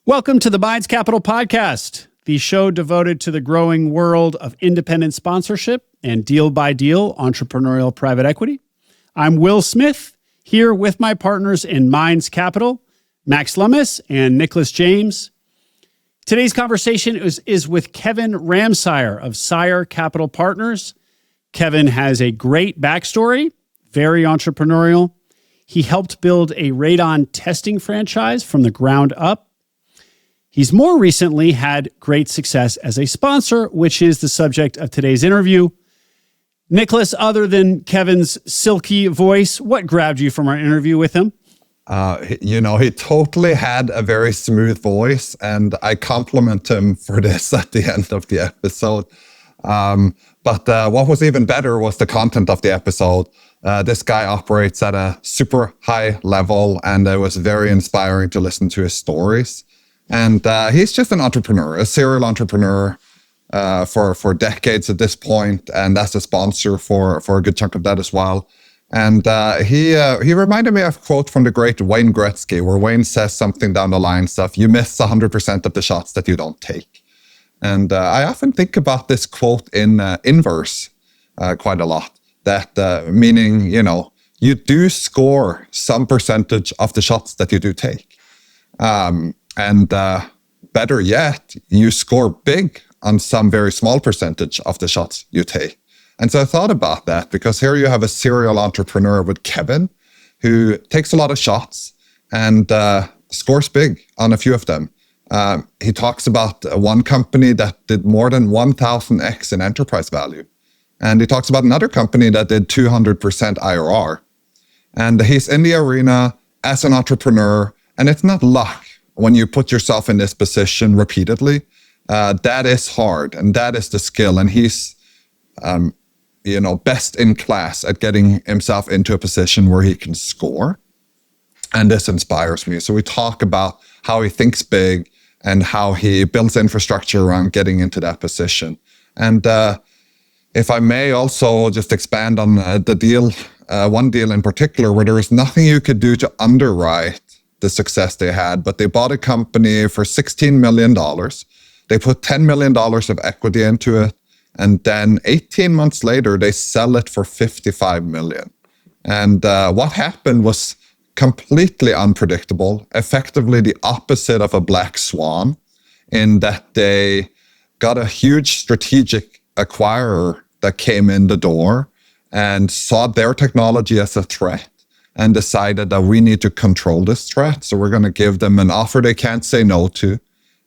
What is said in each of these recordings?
Welcome to the Minds Capital Podcast, the show devoted to the growing world of independent sponsorship and deal-by-deal entrepreneurial private equity. I'm Will Smith, here with my partners in Minds Capital, Max Lummis and Nicholas James. Today's conversation is with Kevin Ramsier of Sier Capital Partners. Kevin has a great backstory, very entrepreneurial. He helped build a radon testing franchise from the ground up. He's more recently had great success as a sponsor, which is the subject of today's interview. Nicholas, other than Kevin's silky voice, what grabbed you from our interview with him? He totally had a very smooth voice, and I compliment him for this at the end of the episode. But what was even better was the content of the episode. This guy operates at a super high level, and it was very inspiring to listen to his stories. And he's just an entrepreneur, a serial entrepreneur for decades at this point, and as a sponsor for a good chunk of that as well. And he reminded me of a quote from the great Wayne Gretzky, where Wayne says something down the lines of, "You miss 100% of the shots that you don't take." And I often think about this quote in inverse quite a lot. That meaning, you do score some percentage of the shots that you do take. And better yet, you score big on some very small percentage of the shots you take. And so I thought about that because here you have a serial entrepreneur with Kevin who takes a lot of shots and scores big on a few of them. He talks about one company that did more than 1,000x in enterprise value. And he talks about another company that did 200% IRR. And he's in the arena as an entrepreneur, and it's not luck. When you put yourself in this position repeatedly, that is hard, and that is the skill. And he's, best in class at getting himself into a position where he can score. And this inspires me. So we talk about how he thinks big and how he builds infrastructure around getting into that position. And if I may also just expand on the deal, one deal in particular, where there was nothing you could do to underwrite the success they had, but they bought a company for $16 million. They put $10 million of equity into it. And then 18 months later, they sell it for $55 million. And what happened was completely unpredictable, effectively the opposite of a black swan, in that they got a huge strategic acquirer that came in the door and saw their technology as a threat and decided that we need to control this threat. So we're going to give them an offer they can't say no to.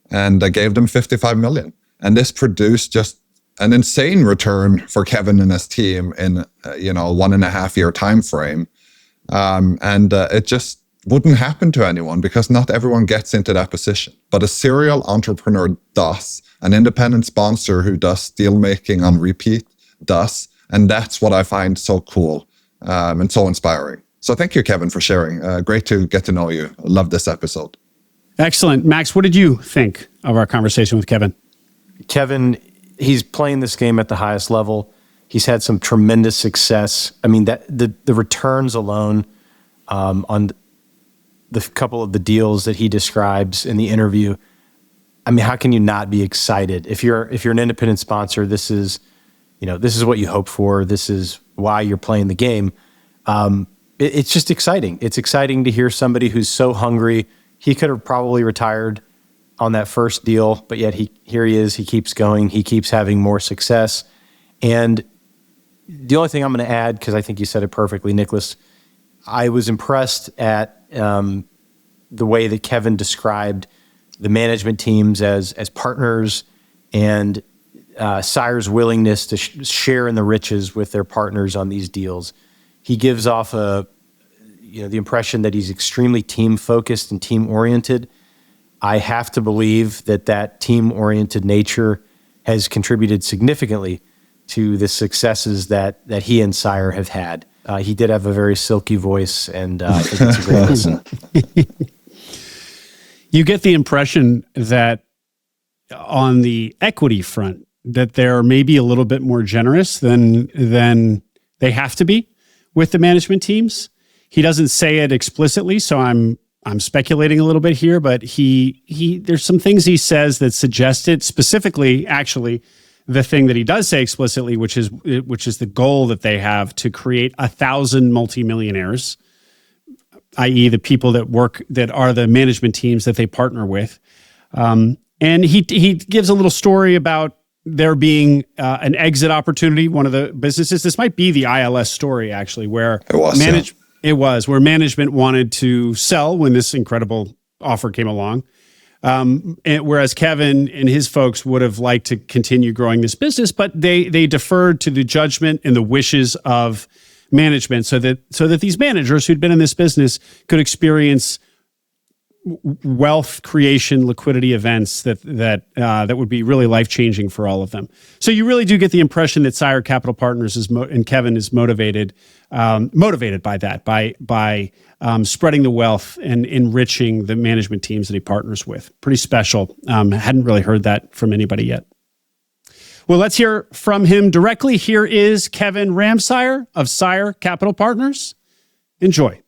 And I gave them $55 million. And this produced just an insane return for Kevin and his team in, 1.5 year time frame. And it just wouldn't happen to anyone because not everyone gets into that position. But a serial entrepreneur does. An independent sponsor who does deal making on repeat does. And that's what I find so cool and so inspiring. So thank you, Kevin, for sharing. Great to get to know you. Love this episode. Excellent. Max, what did you think of our conversation with Kevin? Kevin, he's playing this game at the highest level. He's had some tremendous success. I mean, that the returns alone on the couple of the deals that he describes in the interview, I mean, how can you not be excited? If you're an independent sponsor, this is what you hope for. This is why you're playing the game. It's just exciting. It's exciting to hear somebody who's so hungry. He could have probably retired on that first deal, but yet here he is. He keeps going. He keeps having more success. And the only thing I'm going to add, because I think you said it perfectly, Nicholas, I was impressed at the way that Kevin described the management teams as partners and Sier's willingness to share in the riches with their partners on these deals. He gives off the impression that he's extremely team-focused and team-oriented. I have to believe that team-oriented nature has contributed significantly to the successes that he and Sier have had. He did have a very silky voice, and I think it's a great listen. You get the impression that on the equity front, that they're maybe a little bit more generous than they have to be with the management teams. He doesn't say it explicitly, so I'm I'm speculating a little bit here, but he there's some things he says that suggest it, specifically, actually, the thing that he does say explicitly, which is the goal that they have to create 1,000 multimillionaires, i.e. the people that are the management teams that they partner with. And he gives a little story about there being an exit opportunity, one of the businesses. This might be the ILS story, actually, where where management wanted to sell when this incredible offer came along. Whereas Kevin and his folks would have liked to continue growing this business, but they deferred to the judgment and the wishes of management so that these managers who'd been in this business could experience wealth creation, liquidity events that would be really life-changing for all of them. So you really do get the impression that Sier Capital Partners and Kevin is motivated by that, by spreading the wealth and enriching the management teams that he partners with. Pretty special. Hadn't really heard that from anybody yet. Well, let's hear from him directly. Here is Kevin Ramsier of Sier Capital Partners. Enjoy.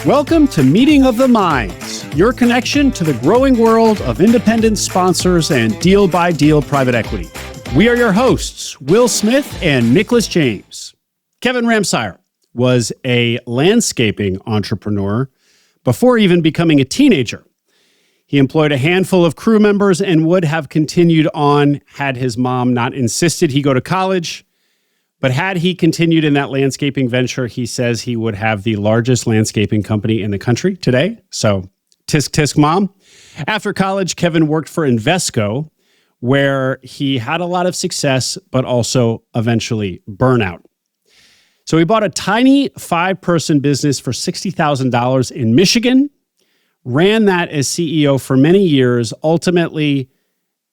Welcome to Meeting of the Minds, your connection to the growing world of independent sponsors and deal-by-deal private equity. We are your hosts, Will Smith and Nicholas James. Kevin Ramsier was a landscaping entrepreneur before even becoming a teenager. He employed a handful of crew members and would have continued on had his mom not insisted he go to college. But had he continued in that landscaping venture, he says he would have the largest landscaping company in the country today. So tisk tisk, mom. After college, Kevin worked for Invesco, where he had a lot of success, but also eventually burnout. So he bought a tiny 5-person business for $60,000 in Michigan, ran that as CEO for many years, ultimately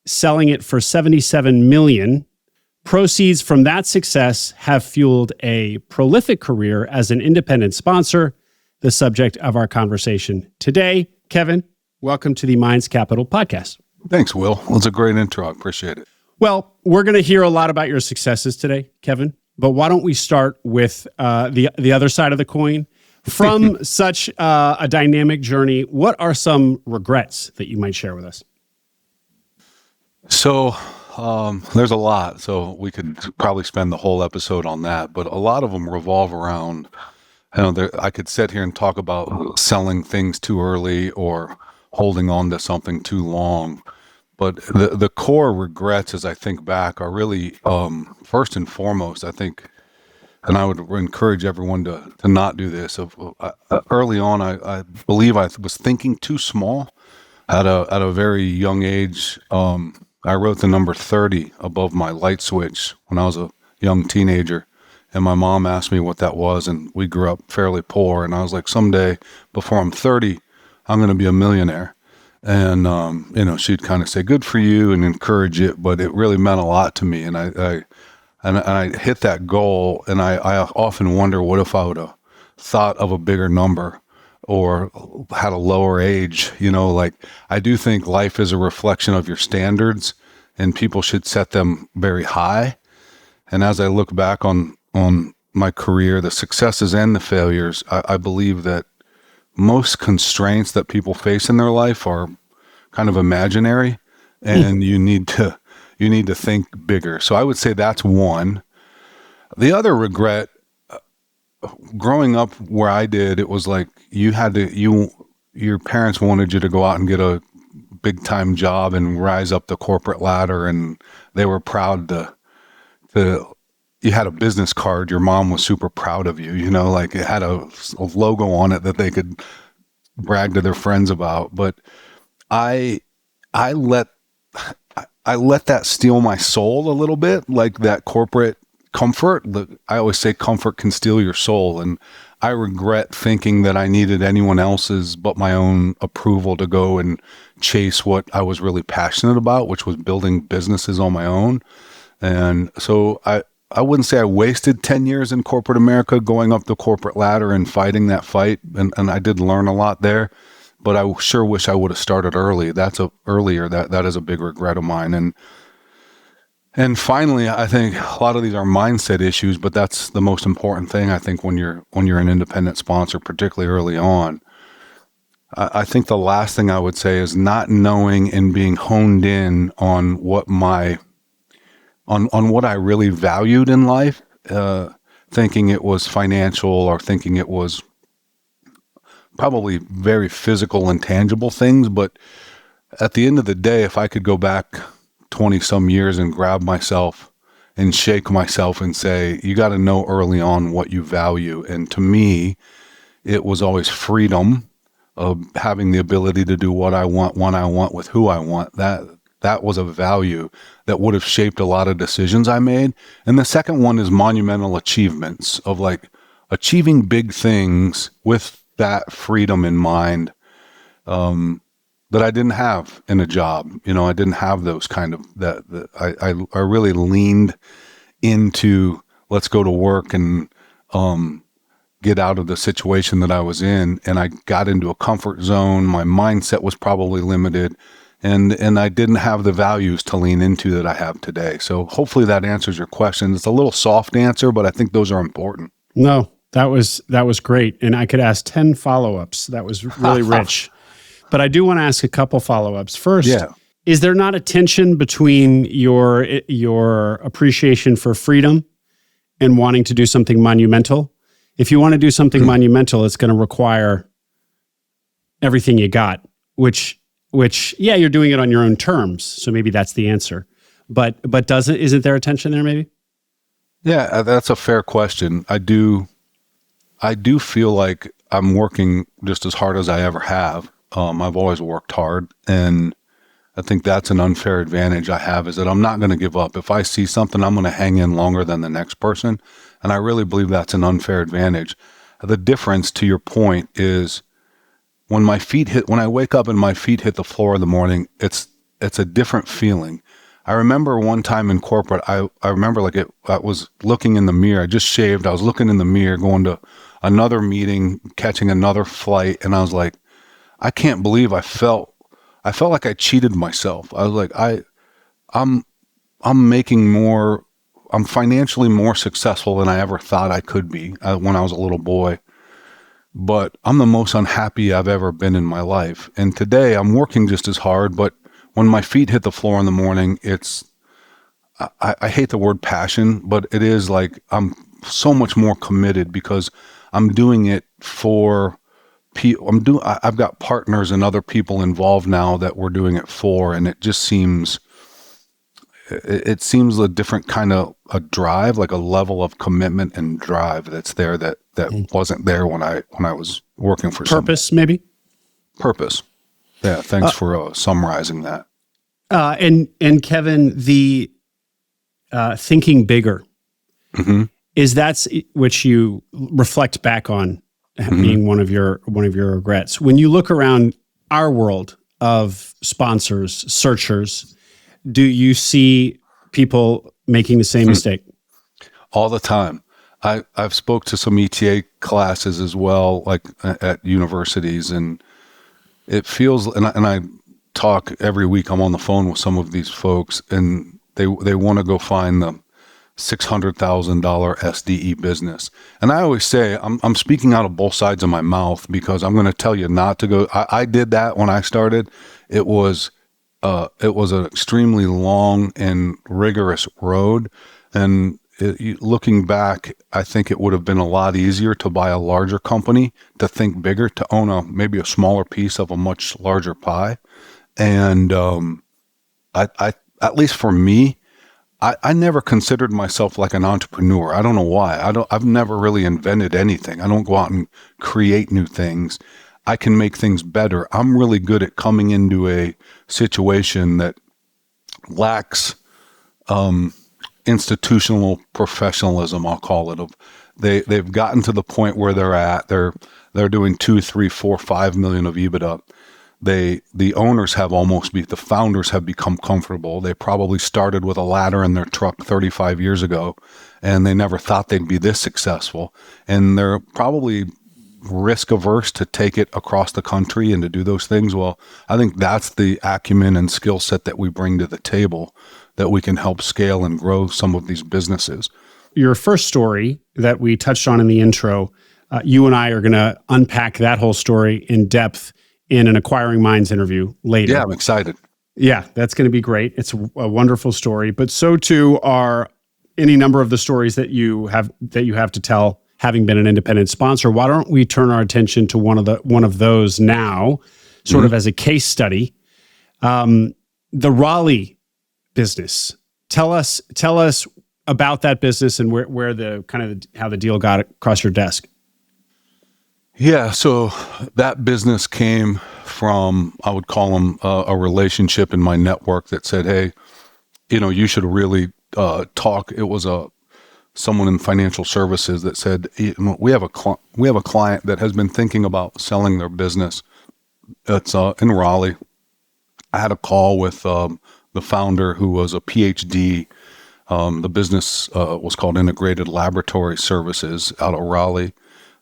selling it for $77 million. Proceeds from that success have fueled a prolific career as an independent sponsor, the subject of our conversation today. Kevin, welcome to the Minds Capital podcast. Thanks, Will. Well, it's a great intro. I appreciate it. Well, we're going to hear a lot about your successes today, Kevin, but why don't we start with the other side of the coin? From such a dynamic journey, what are some regrets that you might share with us? So there's a lot, so we could probably spend the whole episode on that, but a lot of them revolve around, I could sit here and talk about selling things too early or holding on to something too long. But the core regrets, as I think back, are really, first and foremost, I think, and I would encourage everyone to not do this. Early on, I believe I was thinking too small at a very young age. I wrote the number 30 above my light switch when I was a young teenager, and my mom asked me what that was, and we grew up fairly poor, and I was like, someday, before I'm 30, I'm going to be a millionaire. And, she'd kind of say, good for you, and encourage it, but it really meant a lot to me, and I hit that goal, and I often wonder, what if I would have thought of a bigger number or had a lower age? I do think life is a reflection of your standards, and people should set them very high. And as I look back on my career, the successes and the failures, I believe that most constraints that people face in their life are kind of imaginary, and you need to think bigger. So I would say that's one. The other regret, growing up where I did, it was like your parents wanted you to go out and get a big time job and rise up the corporate ladder, and they were proud to you had a business card, your mom was super proud of you, like it had a logo on it that they could brag to their friends about. But I let that steal my soul a little bit, like that corporate comfort. I always say comfort can steal your soul, and I regret thinking that I needed anyone else's but my own approval to go and chase what I was really passionate about, which was building businesses on my own. And so I wouldn't say I wasted 10 years in corporate America going up the corporate ladder and fighting that fight, and I did learn a lot there, but I sure wish I would have started early. That is a big regret of mine. And And finally, I think a lot of these are mindset issues, but that's the most important thing. I think when you're an independent sponsor, particularly early on, I think the last thing I would say is not knowing and being honed in on what on what I really valued in life, thinking it was financial or thinking it was probably very physical and tangible things. But at the end of the day, if I could go back 20 some years and grab myself and shake myself and say, you got to know early on what you value. And to me, it was always freedom of having the ability to do what I want, when I want, with who I want. That was a value that would have shaped a lot of decisions I made. And the second one is monumental achievements, of like achieving big things with that freedom in mind, that I didn't have in a job. I didn't have those kind of, I really leaned into, let's go to work and get out of the situation that I was in. And I got into a comfort zone. My mindset was probably limited, and I didn't have the values to lean into that I have today. So hopefully that answers your question. It's a little soft answer, but I think those are important. No, that was great. And I could ask 10 follow-ups. That was really rich. But I do want to ask a couple follow-ups. First, is there not a tension between your appreciation for freedom and wanting to do something monumental? If you want to do something monumental, it's going to require everything you got, which you're doing it on your own terms. So maybe that's the answer. But isn't there a tension there maybe? Yeah, that's a fair question. I do feel like I'm working just as hard as I ever have. I've always worked hard, and I think that's an unfair advantage I have, is that I'm not going to give up. If I see something, I'm going to hang in longer than the next person, and I really believe that's an unfair advantage. The difference, to your point, is when I wake up and my feet hit the floor in the morning, it's a different feeling. I remember one time in corporate, I remember I was looking in the mirror. I just shaved. I was looking in the mirror, going to another meeting, catching another flight, and I was like, I can't believe I felt like I cheated myself. I was like, I'm making more, I'm financially more successful than I ever thought I could be when I was a little boy. But I'm the most unhappy I've ever been in my life. And today I'm working just as hard, but when my feet hit the floor in the morning, I hate the word passion, but it is like I'm so much more committed because I'm doing it for I've got partners and other people involved now that we're doing it for, and it just seems a different kind of a drive, like a level of commitment and drive that's there that wasn't there when I was working for purpose, maybe. Purpose. Yeah. Thanks for summarizing that. And Kevin, the thinking bigger, is that which you reflect back on being one of your regrets. When you look around our world of sponsors, searchers, do you see people making the same mistake? All the time. I've spoke to some ETA classes as well, like at universities, and it feels, and I talk every week. I'm on the phone with some of these folks, and they want to go find the $600,000 SDE business. And I always say, I'm speaking out of both sides of my mouth, because I'm going to tell you not to go. I did that when I started. It was an extremely long and rigorous road. And looking back, I think it would have been a lot easier to buy a larger company, to think bigger, to own maybe a smaller piece of a much larger pie. And I at least for me, I never considered myself like an entrepreneur. I don't know why. I've never really invented anything. I don't go out and create new things. I can make things better. I'm really good at coming into a situation that lacks institutional professionalism, I'll call it. They've gotten to the point where they're at. They're doing 2, 3, 4, 5 million of EBITDA. The owners the founders have become comfortable. They probably started with a ladder in their truck 35 years ago, and they never thought they'd be this successful. And they're probably risk averse to take it across the country and to do those things. Well, I think that's the acumen and skill set that we bring to the table, that we can help scale and grow some of these businesses. Your first story that we touched on in the intro, you and I are going to unpack that whole story in depth in an Acquiring Minds interview later. Yeah, I'm excited. Yeah, that's going to be great. It's a wonderful story, but so too are any number of the stories that you have to tell, having been an independent sponsor. Why don't we turn our attention to one of those now, sort of as a case study? The Raleigh business. Tell us about that business and where the kind of how the deal got across your desk. Yeah, so that business came from, I would call them a relationship in my network that said, hey, you should really talk. It was someone in financial services that said, we have a client that has been thinking about selling their business. It's in Raleigh. I had a call with the founder, who was a PhD. The business was called Integrated Laboratory Services out of Raleigh.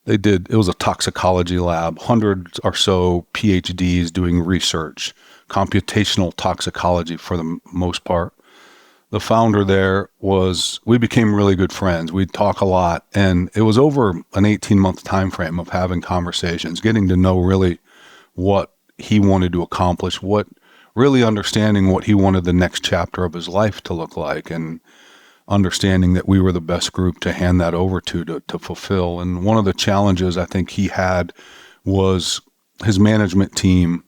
It was a toxicology lab, hundreds or so PhDs doing research, computational toxicology for the most part. The founder there we became really good friends. We'd talk a lot, and it was over an 18-month time frame of having conversations, getting to know really what he wanted to accomplish, really understanding what he wanted the next chapter of his life to look like, and understanding that we were the best group to hand that over to fulfill. And one of the challenges I think he had was his management team.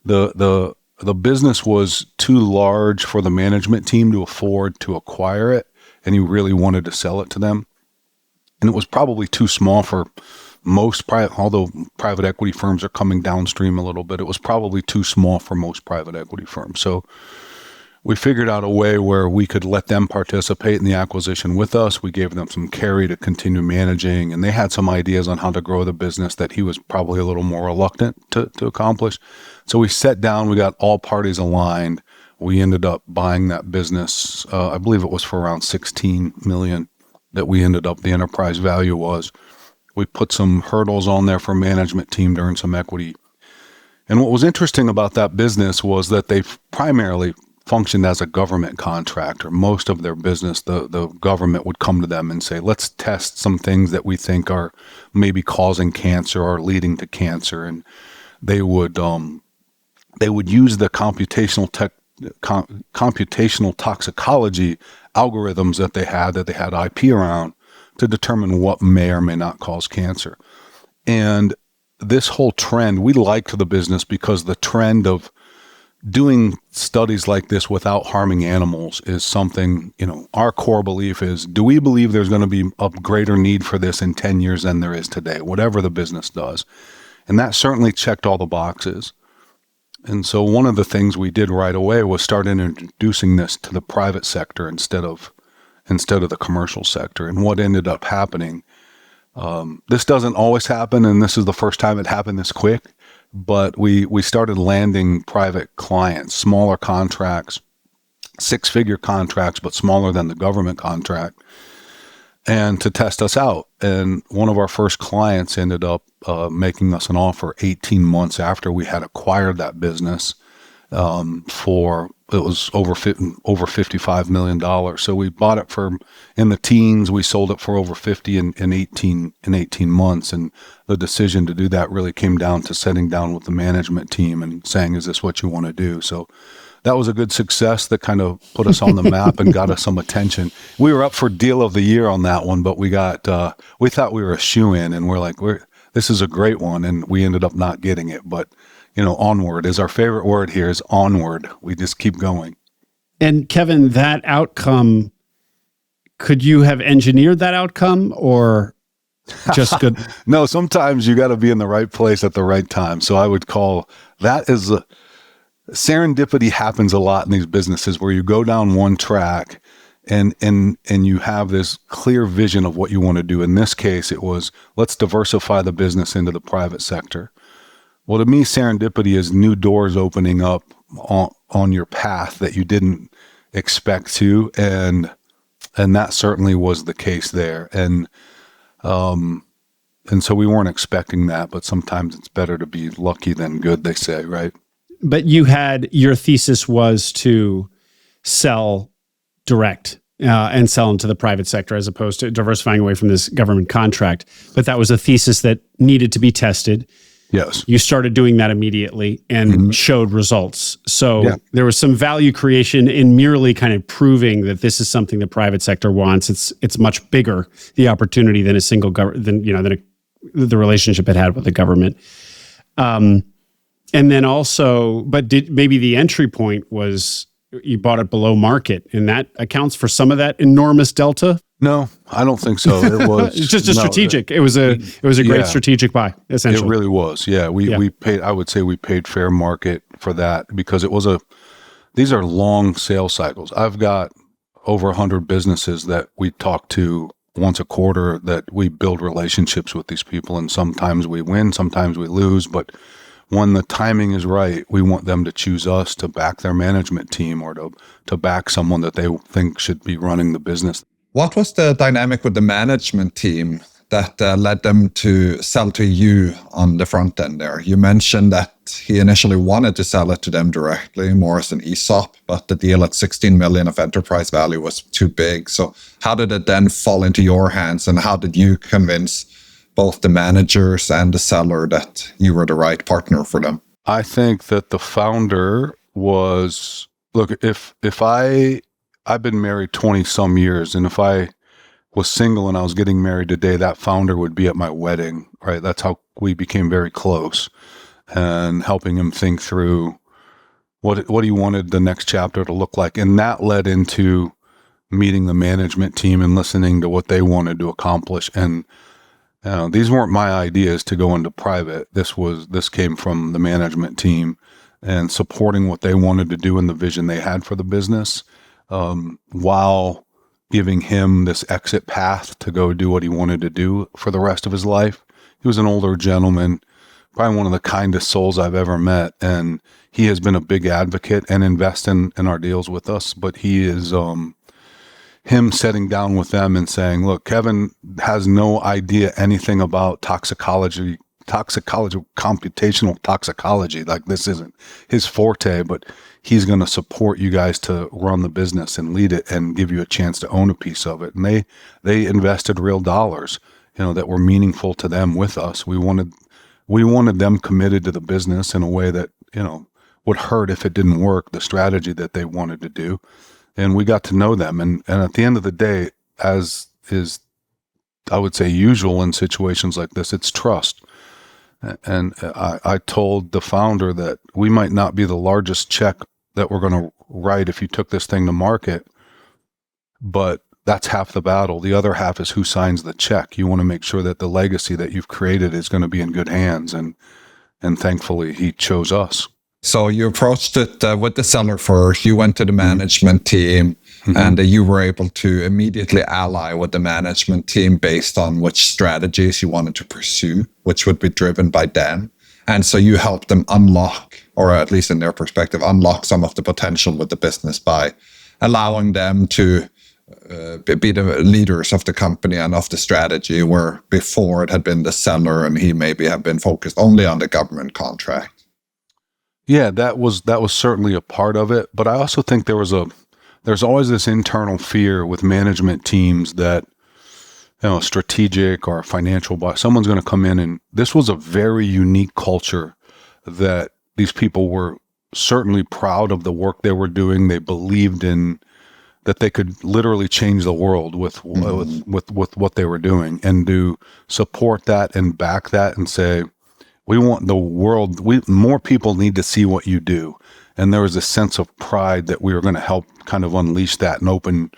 The business was too large for the management team to afford to acquire it, and he really wanted to sell it to them. And it was probably too small for most although private equity firms are coming downstream a little bit, it was probably too small for most private equity firms. So we figured out a way where we could let them participate in the acquisition with us. We gave them some carry to continue managing, and they had some ideas on how to grow the business that he was probably a little more reluctant to accomplish. So we sat down, we got all parties aligned. We ended up buying that business. I believe it was for around $16 million that the enterprise value was. We put some hurdles on there for management team to earn some equity. And what was interesting about that business was that they primarily functioned as a government contractor. Most of their business, the government would come to them and say, let's test some things that we think are maybe causing cancer or leading to cancer. And they would use the computational toxicology algorithms that they had IP around to determine what may or may not cause cancer. And this whole trend, we liked the business because the trend of doing studies like this without harming animals is something, our core belief is, do we believe there's going to be a greater need for this in 10 years than there is today, whatever the business does? And that certainly checked all the boxes. And so one of the things we did right away was start introducing this to the private sector instead of the commercial sector. And what ended up happening, this doesn't always happen, and this is the first time it happened this quick, but we started landing private clients, smaller contracts, six-figure contracts, but smaller than the government contract, and to test us out. And one of our first clients ended up making us an offer 18 months after we had acquired that business it was over $55 million. So we bought it for in the teens. We sold it for over 50 in 18 months. And the decision to do that really came down to sitting down with the management team and saying, is this what you want to do? So that was a good success that kind of put us on the map and got us some attention. We were up for deal of the year on that one, but we thought we were a shoo-in, and we're like, this is a great one. And we ended up not getting it, but onward is our favorite word here, is onward. We just keep going. And Kevin, that outcome, could you have engineered that outcome or just good? No, sometimes you got to be in the right place at the right time. So I would call that is serendipity happens a lot in these businesses where you go down one track and you have this clear vision of what you want to do. In this case, it was, let's diversify the business into the private sector. Well, to me, serendipity is new doors opening up on your path that you didn't expect to, and that certainly was the case there. And so we weren't expecting that, but sometimes it's better to be lucky than good, they say, right? But your thesis was to sell direct and sell into the private sector as opposed to diversifying away from this government contract. But that was a thesis that needed to be tested. Yes. You started doing that immediately and showed results. So there was some value creation in merely kind of proving that this is something the private sector wants. It's much bigger, the opportunity, than a single the relationship it had with the government. And then also, but maybe the entry point was you bought it below market, and that accounts for some of that enormous delta. No, I don't think so. It was it's just a strategic. It was a great strategic buy, essentially. It really was. Yeah, we paid. I would say we paid fair market for that because it was these are long sales cycles. I've got over 100 businesses that we talk to once a quarter, that we build relationships with these people, and sometimes we win, sometimes we lose, but when the timing is right, we want them to choose us to back their management team or to back someone that they think should be running the business. What was the dynamic with the management team that led them to sell to you on the front end there? You mentioned that he initially wanted to sell it to them directly, more as an ESOP, but the deal at 16 million of enterprise value was too big. So how did it then fall into your hands, and how did you convince both the managers and the seller that you were the right partner for them? I think that the founder was, look, if I've been married 20 some years, and if I was single and I was getting married today, that founder would be at my wedding, right? That's how we became very close, and helping him think through what he wanted the next chapter to look like. And that led into meeting the management team and listening to what they wanted to accomplish. And these weren't my ideas to go into private. This came from the management team and supporting what they wanted to do and the vision they had for the business, while giving him this exit path to go do what he wanted to do for the rest of his life. He was an older gentleman, probably one of the kindest souls I've ever met. And he has been a big advocate and invest in our deals with us. But he is, him sitting down with them and saying, look, Kevin has no idea anything about toxicology, computational toxicology. Like, this isn't his forte, but he's going to support you guys to run the business and lead it and give you a chance to own a piece of it. And they invested real dollars, that were meaningful to them with us. We wanted them committed to the business in a way that, would hurt if it didn't work, the strategy that they wanted to do. And we got to know them. And at the end of the day, as is, I would say, usual in situations like this, it's trust. And I told the founder that we might not be the largest check that we're going to write if you took this thing to market, but that's half the battle. The other half is who signs the check. You want to make sure that the legacy that you've created is going to be in good hands. And thankfully, he chose us. So you approached it with the seller first. You went to the management team, and you were able to immediately ally with the management team based on which strategies you wanted to pursue, which would be driven by them. And so you helped them unlock, or at least in their perspective, unlock some of the potential with the business by allowing them to be the leaders of the company and of the strategy, where before it had been the seller and he maybe have been focused only on the government contract. Yeah, that was certainly a part of it. But I also think there's always this internal fear with management teams that, strategic or financial buy, someone's going to come in, and this was a very unique culture that these people were certainly proud of the work they were doing. They believed in that they could literally change the world with what they were doing, and to support that and back that and say, we want the world, more people need to see what you do. And there was a sense of pride that we were going to help kind of unleash that and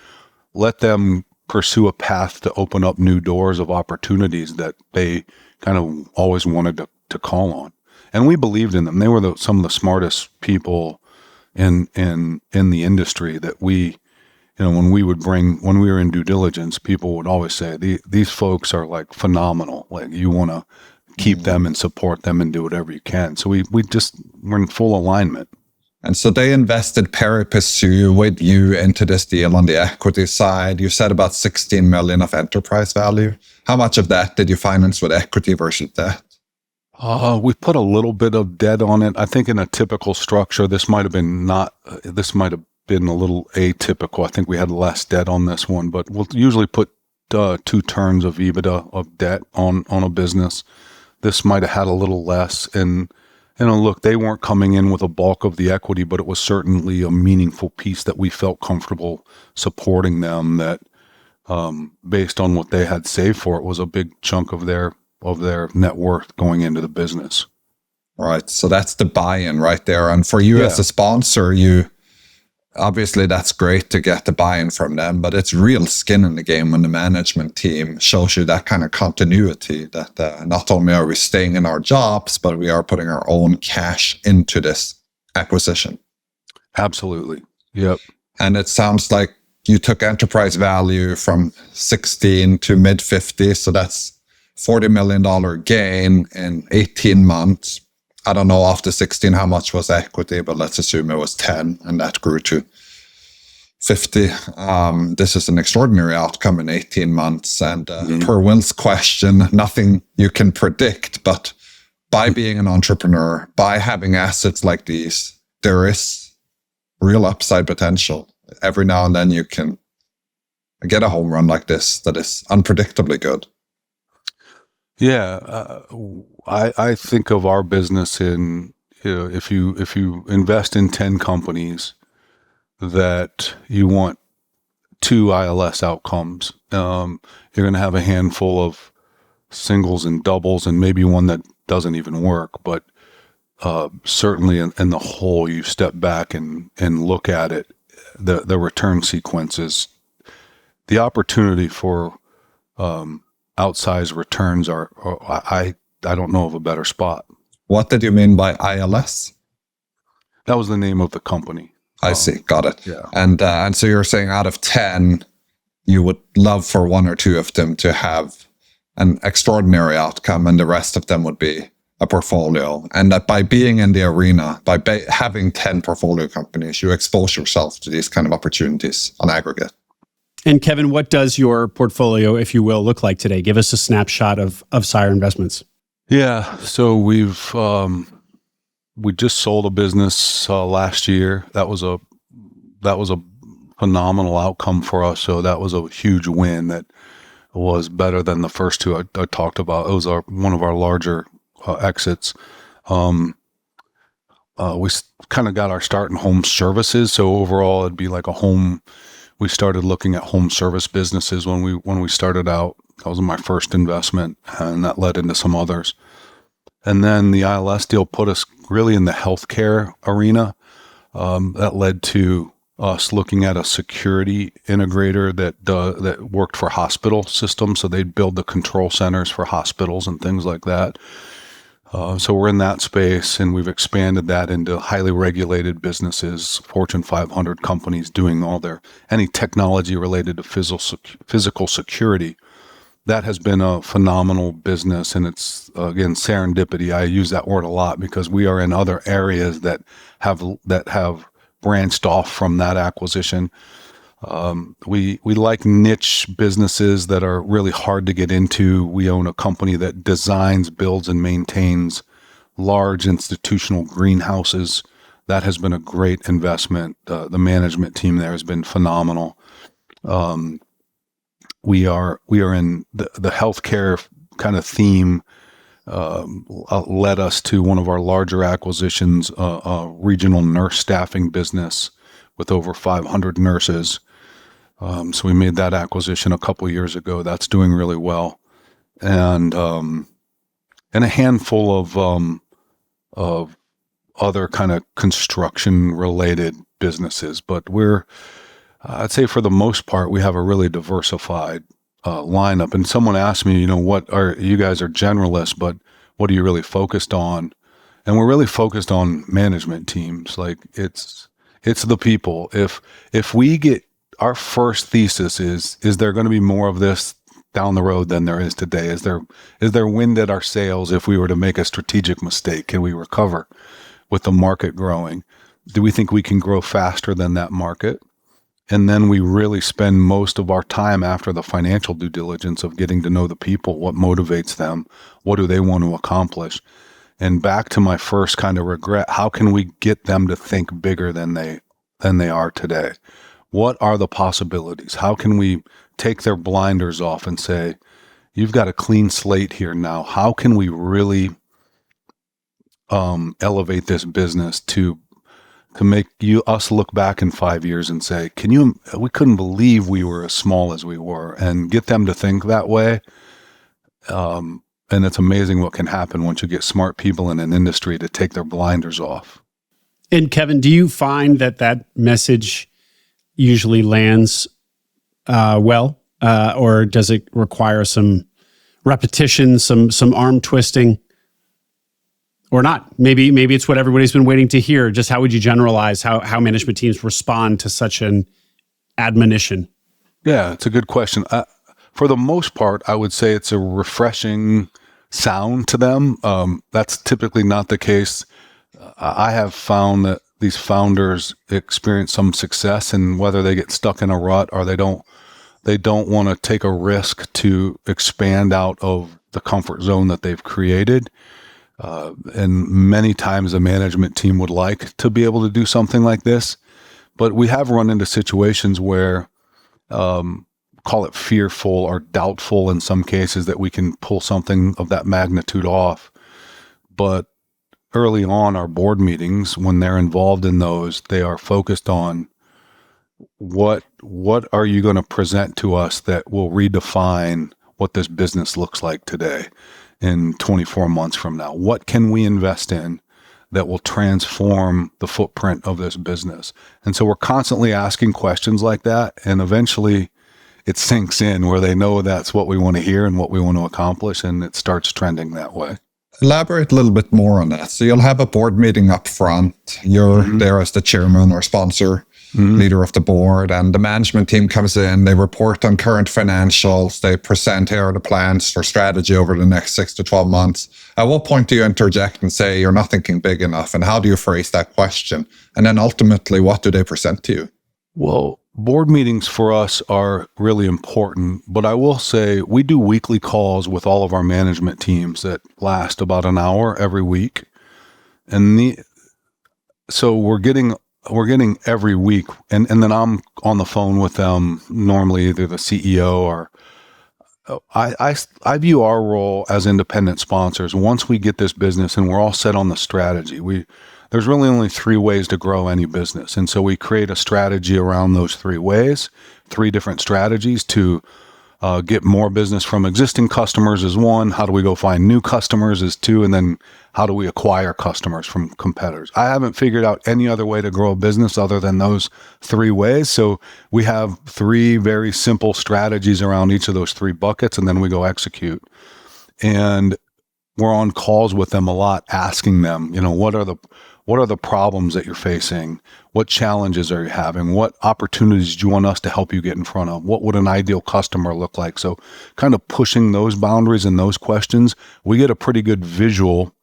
let them pursue a path to open up new doors of opportunities that they kind of always wanted to call on. And we believed in them. They were some of the smartest people in the industry that we, when we were in due diligence, people would always say, these folks are like phenomenal. Like, you want to keep them and support them and do whatever you can. So we're in full alignment. And so they invested pari passu with you into this deal on the equity side. You said about 16 million of enterprise value. How much of that did you finance with equity versus debt? We put a little bit of debt on it. I think in a typical structure, this might have been been a little atypical. I think we had less debt on this one, but we'll usually put 2 turns of EBITDA of debt on a business. This might have had a little less. And look, they weren't coming in with a bulk of the equity, but it was certainly a meaningful piece that we felt comfortable supporting them, that based on what they had saved for it was a big chunk of their net worth going into the business. Right. So that's the buy-in right there. And for you as a sponsor, obviously that's great to get the buy-in from them, but it's real skin in the game when the management team shows you that kind of continuity, that not only are we staying in our jobs, but we are putting our own cash into this acquisition. Absolutely. Yep. And it sounds like you took enterprise value from 16 to mid 50. So that's $40 million gain in 18 months. I don't know after 16 how much was equity, but let's assume it was 10 and that grew to 50. This is an extraordinary outcome in 18 months. And per Will's question, nothing you can predict, but by being an entrepreneur, by having assets like these, there is real upside potential. Every now and then you can get a home run like this that is unpredictably good. Yeah, I think of our business in, if you invest in 10 companies, that you want 2 ILS outcomes. You're going to have a handful of singles and doubles, and maybe one that doesn't even work. But certainly in the whole, you step back and look at it, the return sequences, the opportunity for outsized returns I don't know of a better spot. What did you mean by ILS? That was the name of the company. I see. Got it. Yeah. And so you're saying out of 10, you would love for 1 or 2 of them to have an extraordinary outcome, and the rest of them would be a portfolio. And that by being in the arena, by having 10 portfolio companies, you expose yourself to these kind of opportunities on aggregate. And Kevin, what does your portfolio, if you will, look like today? Give us a snapshot of Sier Investments. Yeah, so we just sold a business last year. That was a phenomenal outcome for us. So that was a huge win. That was better than the first 2 I talked about. It was one of our larger exits. We kind of got our start in home services. So overall, it'd be like a home. We started looking at home service businesses when we started out. That was my first investment, and that led into some others. And then the ILS deal put us really in the healthcare arena. That led to us looking at a security integrator that worked for hospital systems. So they'd build the control centers for hospitals and things like that. So we're in that space, and we've expanded that into highly regulated businesses, Fortune 500 companies doing any technology related to physical security. That has been a phenomenal business, and it's, again, serendipity. I use that word a lot because we are in other areas that have branched off from that acquisition. We like niche businesses that are really hard to get into. We own a company that designs, builds, and maintains large institutional greenhouses. That has been a great investment. The management team there has been phenomenal. We are in the healthcare kind of theme. Led us to one of our larger acquisitions, a regional nurse staffing business with over 500 nurses. So we made that acquisition a couple of years ago. That's doing really well, and a handful of other kind of construction related businesses. But I'd say for the most part, we have a really diversified lineup. And someone asked me, you guys are generalists, but what are you really focused on? And we're really focused on management teams. Like it's the people. If we get, our first thesis is there going to be more of this down the road than there is today? Is there wind at our sails if we were to make a strategic mistake? Can we recover with the market growing? Do we think we can grow faster than that market? And then we really spend most of our time after the financial due diligence of getting to know the people, what motivates them, what do they want to accomplish? And back to my first kind of regret, how can we get them to think bigger than they than they are today? What are the possibilities? How can we take their blinders off and say, you've got a clean slate here now. How can we really elevate this business to make us look back in 5 years and say, we couldn't believe we were as small as we were, and get them to think that way. And it's amazing what can happen once you get smart people in an industry to take their blinders off. And Kevin, do you find that message usually lands well, or does it require some repetition, some arm twisting, or not? Maybe it's what everybody's been waiting to hear. Just how would you generalize how management teams respond to such an admonition? Yeah, it's a good question. For the most part, I would say it's a refreshing sound to them. That's typically not the case. I have found that these founders experience some success, and whether they get stuck in a rut or they don't want to take a risk to expand out of the comfort zone that they've created. And many times a management team would like to be able to do something like this, but we have run into situations where, call it fearful or doubtful in some cases, that we can pull something of that magnitude off. But early on, our board meetings, when they're involved in those, they are focused on what are you going to present to us that will redefine what this business looks like today in 24 months from now? What can we invest in that will transform the footprint of this business? And so we're constantly asking questions like that, and eventually it sinks in where they know that's what we want to hear and what we want to accomplish, and it starts trending that way. Elaborate a little bit more on that. So you'll have a board meeting up front. You're there as the chairman or sponsor, leader of the board, and the management team comes in. They report on current financials. They present here are the plans for strategy over the next 6 to 12 months. At what point do you interject and say you're not thinking big enough? And how do you phrase that question? And then ultimately, what do they present to you? Well, board meetings for us are really important, but I will say we do weekly calls with all of our management teams that last about an hour every week. And so we're getting every week, and then I'm on the phone with them, normally either the CEO or I view our role as independent sponsors. Once we get this business and we're all set on the strategy, there's really only 3 ways to grow any business. And so we create a strategy around those 3 ways, 3 different strategies to get more business from existing customers is 1. How do we go find new customers is 2. And then how do we acquire customers from competitors? I haven't figured out any other way to grow a business other than those 3 ways. So we have 3 very simple strategies around each of those 3 buckets, and then we go execute. And we're on calls with them a lot, asking them, what are the problems that you're facing? What challenges are you having? What opportunities do you want us to help you get in front of? What would an ideal customer look like? So kind of pushing those boundaries and those questions, we get a pretty good visual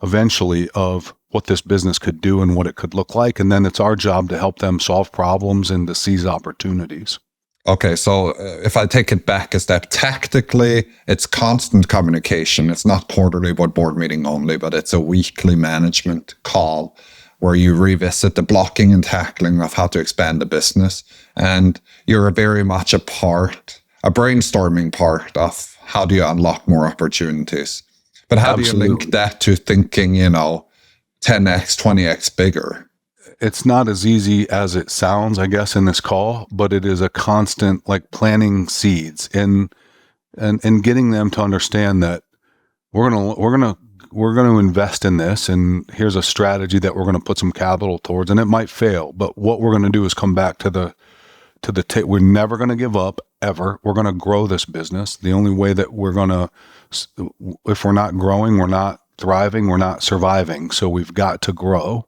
eventually of what this business could do and what it could look like. And then it's our job to help them solve problems and to seize opportunities. Okay, so if I take it back a step, tactically, it's constant communication. It's not quarterly board meeting only, but it's a weekly management call where you revisit the blocking and tackling of how to expand the business. And you're very much a brainstorming part of how do you unlock more opportunities. But how Absolutely. do you link that to thinking, 10x, 20x bigger? It's not as easy as it sounds, I guess, in this call, but it is a constant planting seeds and getting them to understand that we're gonna invest in this, and here's a strategy that we're gonna put some capital towards, and it might fail, but what we're gonna do is come back to the we're never gonna give up ever. We're gonna grow this business. The only way that if we're not growing, we're not thriving, we're not surviving. So we've got to grow.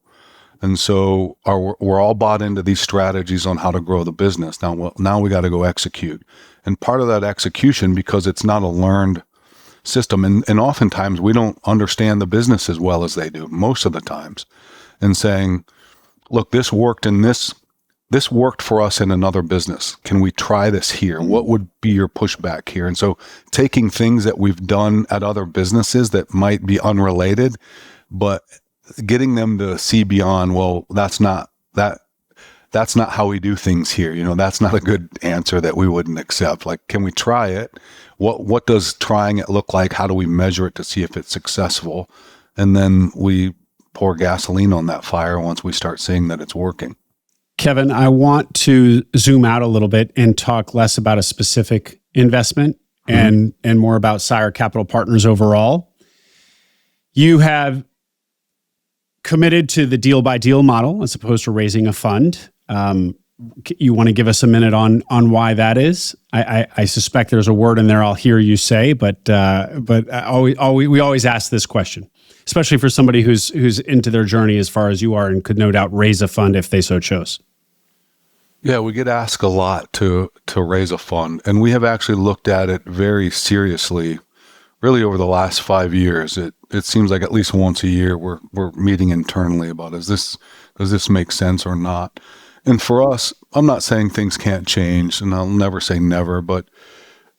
And so we're all bought into these strategies on how to grow the business. Now we got to go execute. And part of that execution, because it's not a learned system, and oftentimes we don't understand the business as well as they do, most of the times, and saying, look, this worked for us in another business. Can we try this here? What would be your pushback here? And so taking things that we've done at other businesses that might be unrelated, but getting them to see beyond, well, that's not that's not how we do things here. That's not a good answer that we wouldn't accept. Like, can we try it? What does trying it look like? How do we measure it to see if it's successful? And then we pour gasoline on that fire once we start seeing that it's working. Kevin, I want to zoom out a little bit and talk less about a specific investment and more about Sier Capital Partners overall. You have committed to the deal by deal model as opposed to raising a fund. You want to give us a minute on why that is? I suspect there's a word in there I'll hear you say, but we always ask this question, especially for somebody who's into their journey as far as you are and could no doubt raise a fund if they so chose. Yeah, we get asked a lot to raise a fund, and we have actually looked at it very seriously. Really, over the last 5 years, it seems like at least once a year we're meeting internally about does this make sense or not. And for us, I'm not saying things can't change, and I'll never say never, but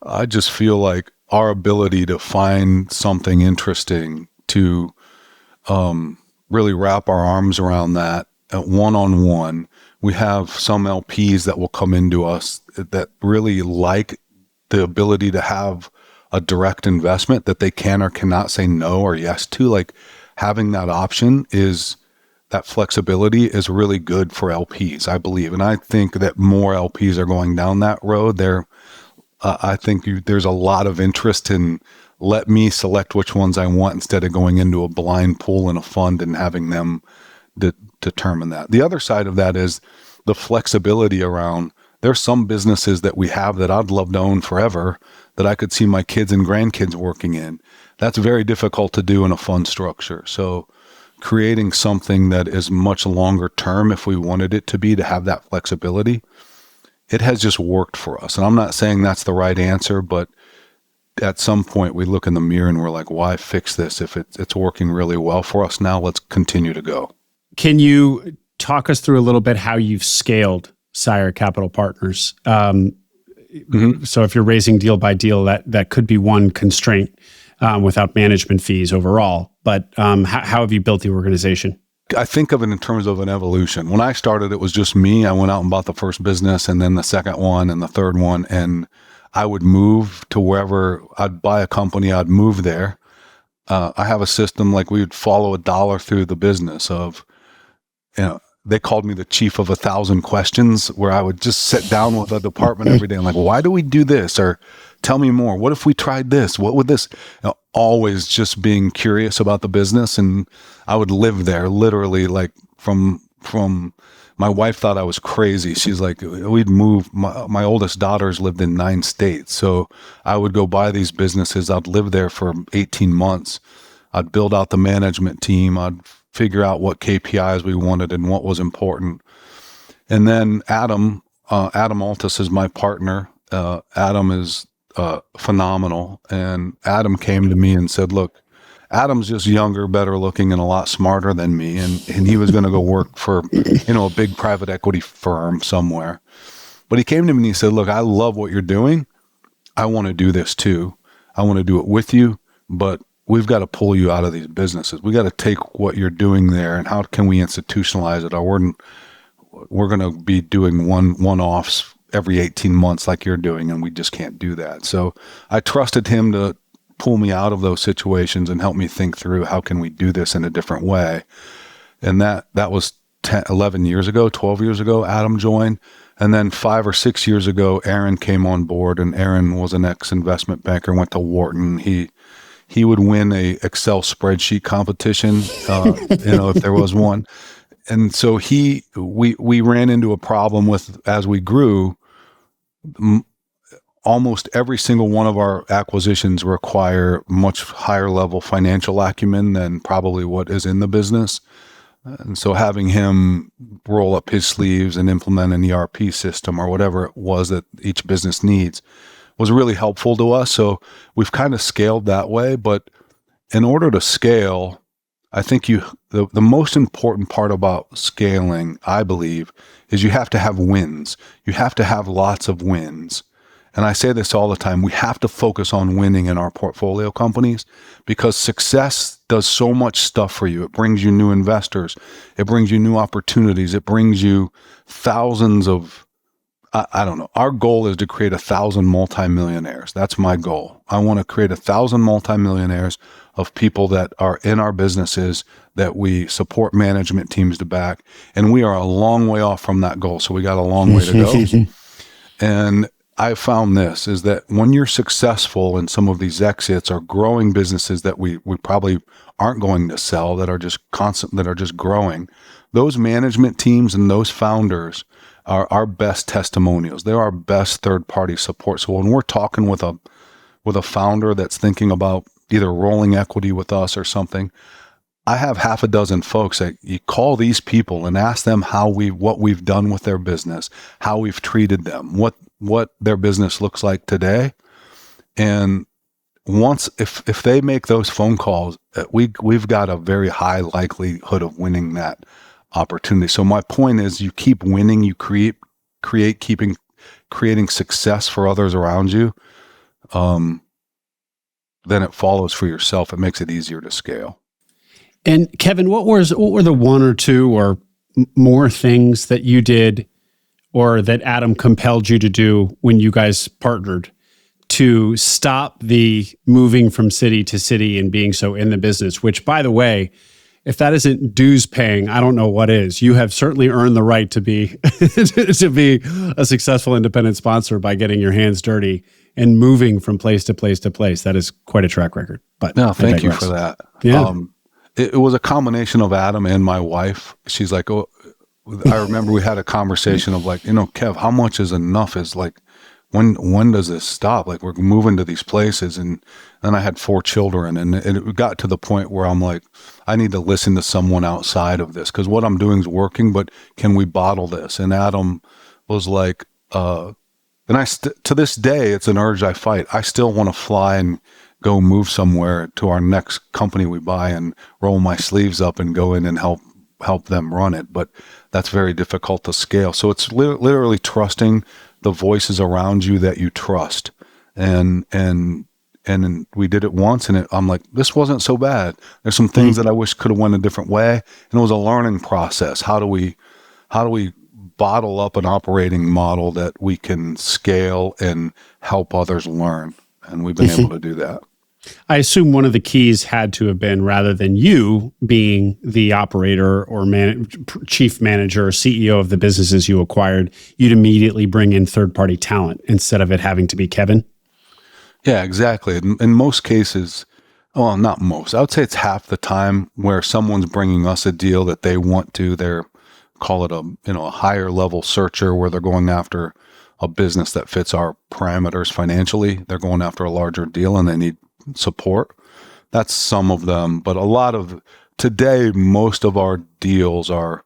I just feel like our ability to find something interesting to really wrap our arms around that at one-on-one. We have some LPs that will come into us that really like the ability to have a direct investment that they can or cannot say no or yes to. Like, having that option that flexibility is really good for LPs, I believe. And I think that more LPs are going down that road. I think there's a lot of interest in let me select which ones I want instead of going into a blind pool in a fund and having them determine that. The other side of that is the flexibility around, there's some businesses that we have that I'd love to own forever that I could see my kids and grandkids working in. That's very difficult to do in a fund structure. So creating something that is much longer term, if we wanted it to have that flexibility, it has just worked for us. And I'm not saying that's the right answer, but at some point we look in the mirror and we're like, why fix this if it's working really well for us now? Let's continue to go. Can you talk us through a little bit how you've scaled Sier Capital Partners? So if you're raising deal by deal, that could be one constraint without management fees overall. But how have you built the organization? I think of it in terms of an evolution. When I started, it was just me. I went out and bought the first business and then the second one and the third one. And I would move to wherever I'd buy a company, I'd move there. I have a system like we would follow a dollar through the business of, they called me the chief of 1,000 questions, where I would just sit down with a department every day. I'm like, why do we do this? Or tell me more. What if we tried this? What would this, always just being curious about the business. And I would live there literally, like from my wife thought I was crazy. She's like, we'd move. My oldest daughters lived in 9 states. So I would go buy these businesses. I'd live there for 18 months. I'd build out the management team. I'd figure out what KPIs we wanted and what was important. And then Adam Altus is my partner. Adam is phenomenal. And Adam came to me and said, look, Adam's just younger, better looking, and a lot smarter than me. And he was going to go work for, a big private equity firm somewhere. But he came to me and he said, look, I love what you're doing. I want to do this too. I want to do it with you, but we've got to pull you out of these businesses. We got to take what you're doing there and how can we institutionalize it? Or we're going to be doing one-offs every 18 months like you're doing, and we just can't do that. So I trusted him to pull me out of those situations and help me think through how can we do this in a different way. And that was 11 years ago, 12 years ago, Adam joined. And then 5 or 6 years ago, Aaron came on board, and Aaron was an ex-investment banker, went to Wharton. He would win a Excel spreadsheet competition, if there was one. And so we ran into a problem with, as we grew, almost every single one of our acquisitions require much higher level financial acumen than probably what is in the business. And so having him roll up his sleeves and implement an ERP system or whatever it was that each business needs was really helpful to us. So we've kind of scaled that way. But in order to scale, I think the most important part about scaling, I believe, is you have to have wins. You have to have lots of wins. And I say this all the time, we have to focus on winning in our portfolio companies, because success does so much stuff for you. It brings you new investors. It brings you new opportunities. It brings you thousands of, I don't know. Our goal is to create 1,000 multimillionaires. That's my goal. I want to create 1,000 multimillionaires of people that are in our businesses that we support management teams to back. And we are a long way off from that goal. So we got a long way to go. And I found this is that when you're successful in some of these exits or growing businesses that we probably aren't going to sell, that are just constant, that are just growing, those management teams and those founders are our best testimonials. They're our best third-party support. So when we're talking with a founder that's thinking about either rolling equity with us or something, I have half a dozen folks that you call these people and ask them what we've done with their business, how we've treated them, what their business looks like today. And once, if they make those phone calls, we've got a very high likelihood of winning that opportunity. So my point is, you keep winning, you creating success for others around you. Then it follows for yourself. It makes it easier to scale. And Kevin, what were the one or two or more things that you did or that Adam compelled you to do when you guys partnered to stop the moving from city to city and being so in the business, which, by the way, if that isn't dues paying, I don't know what is. You have certainly earned the right to be to be a successful independent sponsor by getting your hands dirty and moving from place to place to place. That is quite a track record. But no, thank you for that. Yeah. It was a combination of Adam and my wife. She's like, oh, I remember we had a conversation of like, Kev, how much is enough? Is like, when does this stop? Like, we're moving to these places. And then I had 4 children, and it got to the point where I'm like, I need to listen to someone outside of this, because what I'm doing is working, but can we bottle this? And Adam was like, and to this day, it's an urge I fight. I still want to fly and go move somewhere to our next company we buy and roll my sleeves up and go in and help them run it. But that's very difficult to scale. So it's literally trusting the voices around you that you trust. And we did it once, and I'm like, this wasn't so bad. There's some things that I wish could have went a different way. And it was a learning process. How do we bottle up an operating model that we can scale and help others learn? And we've been able to do that. I assume one of the keys had to have been, rather than you being the operator or chief manager or CEO of the businesses you acquired, you'd immediately bring in third-party talent instead of it having to be Kevin? Yeah, exactly. In most cases, well, not most, I would say it's half the time where someone's bringing us a deal that they want to, call it a higher level searcher, where they're going after a business that fits our parameters financially. They're going after a larger deal and they need support. That's some of them, but today, most of our deals are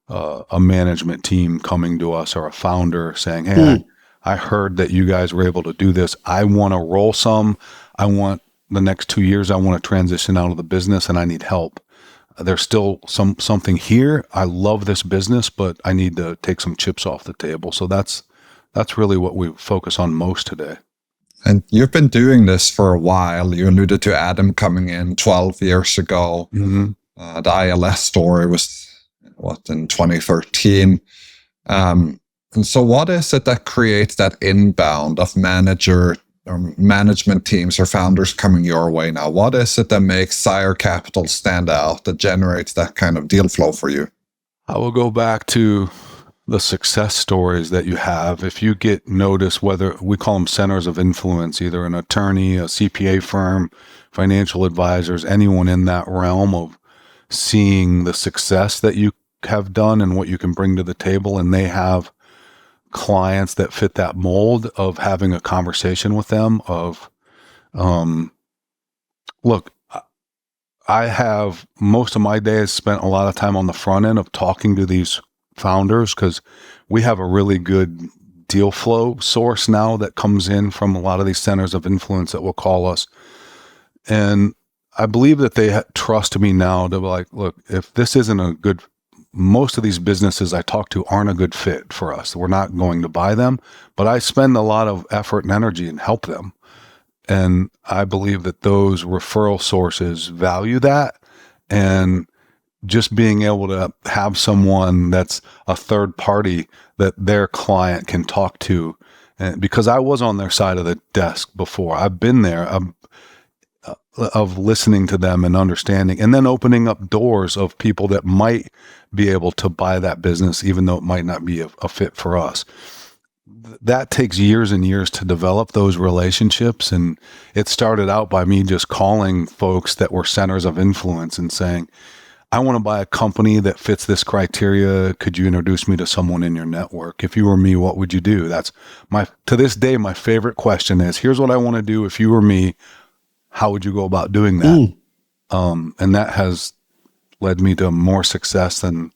a management team coming to us, or a founder saying, hey, I heard that you guys were able to do this. I want to roll some. I want the next 2 years, I want to transition out of the business and I need help. There's still something here. I love this business, but I need to take some chips off the table. So that's really what we focus on most today. And you've been doing this for a while. You alluded to Adam coming in 12 years ago. The ILS story was, in 2013. And so what is it that creates that inbound of management teams or founders coming your way now? What is it that makes Sier Capital stand out, that generates that kind of deal flow for you? I will go back to the success stories that you have. If you get noticed, whether we call them centers of influence, either an attorney, a CPA firm, financial advisors, anyone in that realm of seeing the success that you have done and what you can bring to the table, and they have clients that fit that mold of having a conversation with them of, look, I have most of my days spent a lot of time on the front end of talking to these founders, because we have a really good deal flow source now that comes in from a lot of these centers of influence that will call us. And I believe that they trust me now to be like, look, if this isn't most of these businesses I talk to aren't a good fit for us. We're not going to buy them, but I spend a lot of effort and energy and help them. And I believe that those referral sources value that. And just being able to have someone that's a third party that their client can talk to. And because I was on their side of the desk before, I've been there of listening to them and understanding, and then opening up doors of people that might be able to buy that business, even though it might not be a fit for us. That takes years and years to develop those relationships. And it started out by me just calling folks that were centers of influence and saying, I want to buy a company that fits this criteria. Could you introduce me to someone in your network? If you were me, what would you do? That's to this day, my favorite question is, here's what I want to do. If you were me, how would you go about doing that? And that has led me to more success than